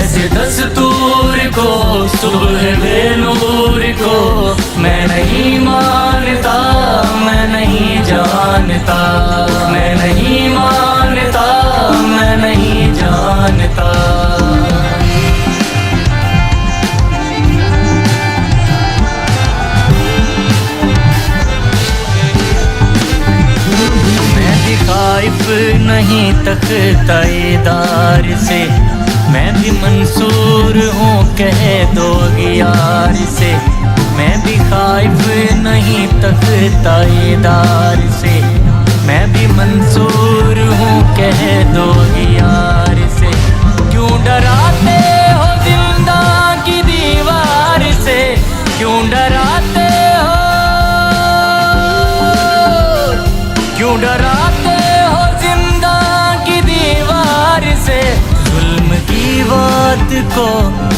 ऐसे दस्तूर को सुबह बेनूर को मैं नहीं मानता, मैं नहीं जानता, मैं नहीं मानता, मैं नहीं जानता। मैं भी खाइफ नहीं तख्ताएदार से, मैं भी मंसूर हूँ कह दो यार से। मैं भी खाइफ नहीं तख्ताएदार से, मैं भी मंसूर हूँ कह दो यार से। क्यों डराते हो जिंदा की दीवार से, क्यों डराते हो, क्यों डराते हो जिंदा की दीवार से। जुल्म की बात को,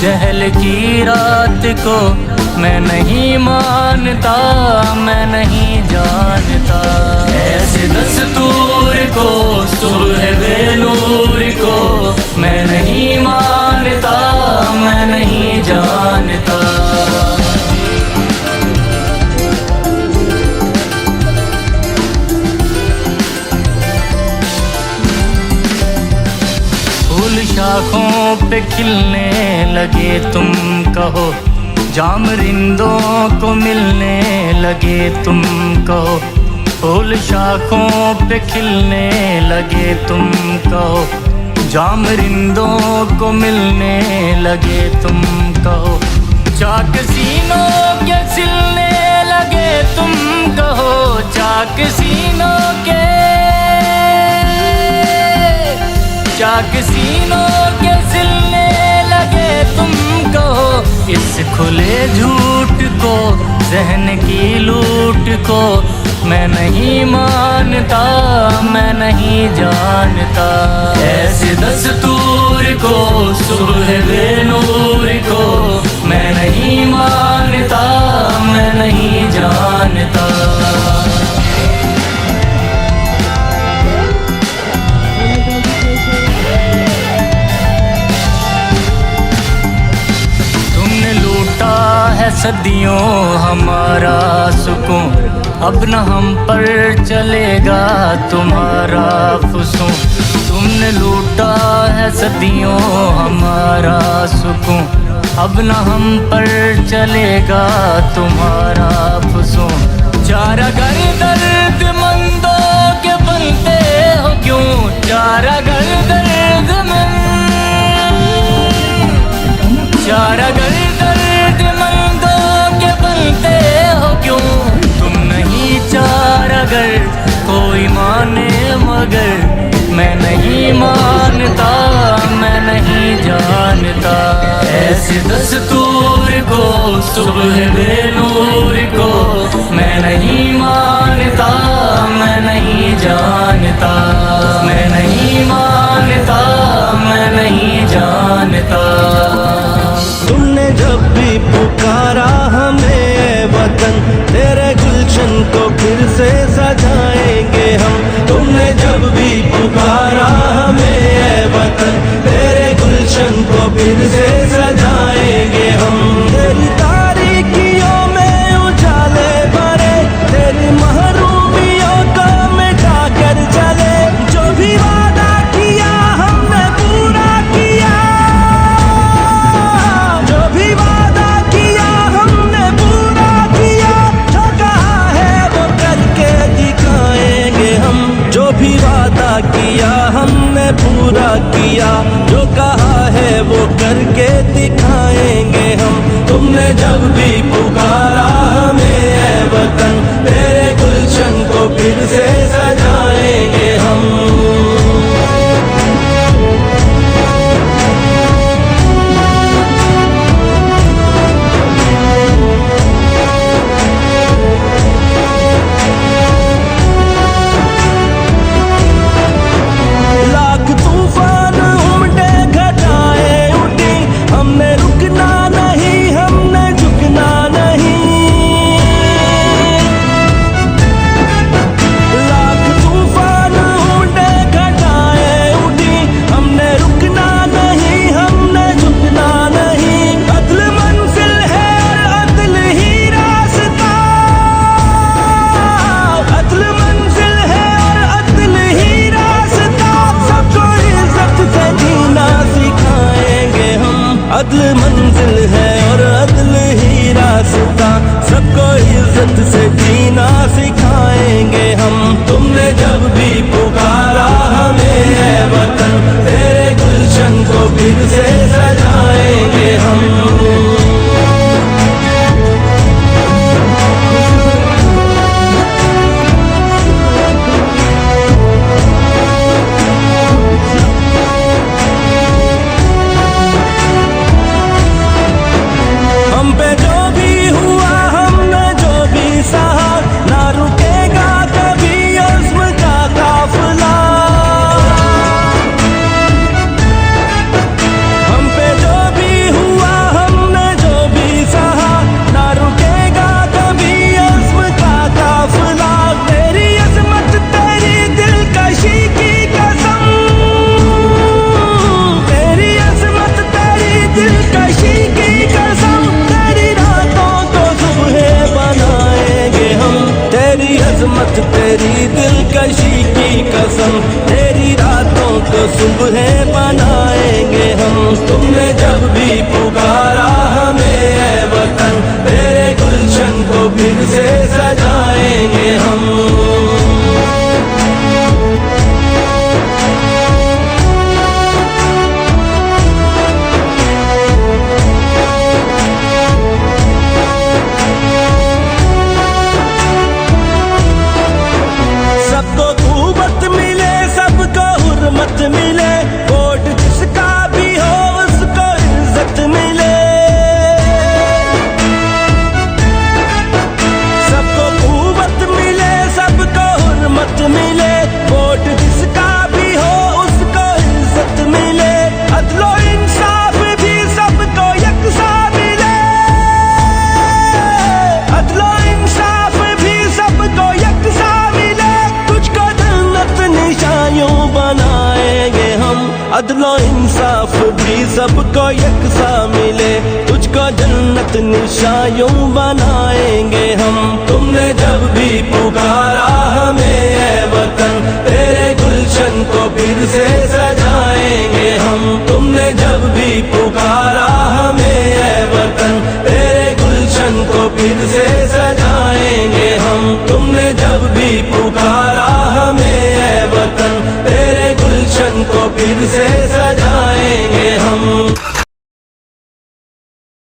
जहल की रात को मैं नहीं मानता, मैं नहीं जानता। ऐसे दस्तूर को सुबह बेनूर को मैं नहीं मानता, मैं नहीं जानता। फूल शाखों पे खिलने लगे तुम कहो, जाम रिंदों को मिलने लगे तुम कहो। फूल शाखों पे खिलने लगे तुम कहो, जाम रिंदों को मिलने लगे तुम कहो। चाक सीनों के सिलने लगे तुम कहो, चाक सीनों के, चाक सीनों के सिलने लगे तुम कहो। इस खुले झूठ को, जहन की लूट को मैं नहीं मानता, मैं नहीं जानता। ऐसे दस्तूर को सुबह बेनूर को मैं नहीं मानता, मैं नहीं जानता। सदियों हमारा सुकून, अब न हम पर चलेगा तुम्हारा फुसूं। तुमने लूटा है सदियों हमारा सुकून, अब न हम पर चलेगा तुम्हारा फुसूं। चारा घर दर्द मंदों के बनते हो क्यों, चारा घर दर्द मंद, चारा घर दर्द मंदों के बनते हो क्यों। तुम नहीं चार अगर कोई माने मगर मैं नहीं मानता, मैं नहीं जानता। ऐसे दस्तूर को सुबह बेनूर को मैं नहीं मानता, मैं नहीं जानता, मैं नहीं मानता, मैं नहीं जानता। तुमने जब भी पुकारा हमें वतन, तेरे गुलशन को फिर से सजाएंगे हम। तुमने जब भी पुकारा हमें वतन, तेरे गुलशन को फिर से सजाएंगे हम। तेरी तारीकियों में उजाले भरे, तेरी महरूमियों को मिटा कर चले। जो भी वादा किया हमने पूरा किया, जो भी वादा किया हमने पूरा किया। जो कहा है वो करके दिखाएंगे हम, जो भी वादा किया हमने पूरा किया। जो कहा है वो करके दिखाएंगे हम। तुमने जब भी पुकारा हमें ऐ वतन, तेरे गुलशन को फिर से सजाएंगे हम। लाख तूफान उमटे घटाए उठी, हमने रुकना नहीं, हमने झुकना नहीं। अदल मंजिल है और अदल ही रास्ता, सबको इज्जत से जीना सिखाएंगे हम। तुमने जब भी पुकारा हमें ऐ वतन, तेरे गुलशन को फिर से सजाएंगे हम। तेरी दिलकशी की कसम, तेरी रातों को सुबह बनाएंगे हम। तुमने जब भी पुकारा हमें ऐ वतन, तेरे गुलशन को फिर से सजाएंगे हम। मिले वोट जिसका भी हो उसको इज्जत मिले, सबको कुव्वत मिले सबको हुर्मत मिले, वोट जिसका भी हो उसको इज्जत मिले। अदलो इंसाफ भी सबको यकसा मिले, अदलो इंसाफ भी सबको यकसा मिले, तुझको जन्नत निशानियों बनाएंगे हम। अदलो इंसाफ भी सबको यकसा मिले, तुझको जन्नत निशानियों बनाएंगे हम। तुमने जब भी पुकारा हमें ऐ वतन, तेरे गुलशन को फिर से सजाएंगे हम। तुमने जब भी पुकारा हमें ऐ वतन, तेरे गुलशन को फिर से सजाएंगे हम। तुमने जब भी पुकारा हमें ऐ वतन, तेरे गुलशन को फिर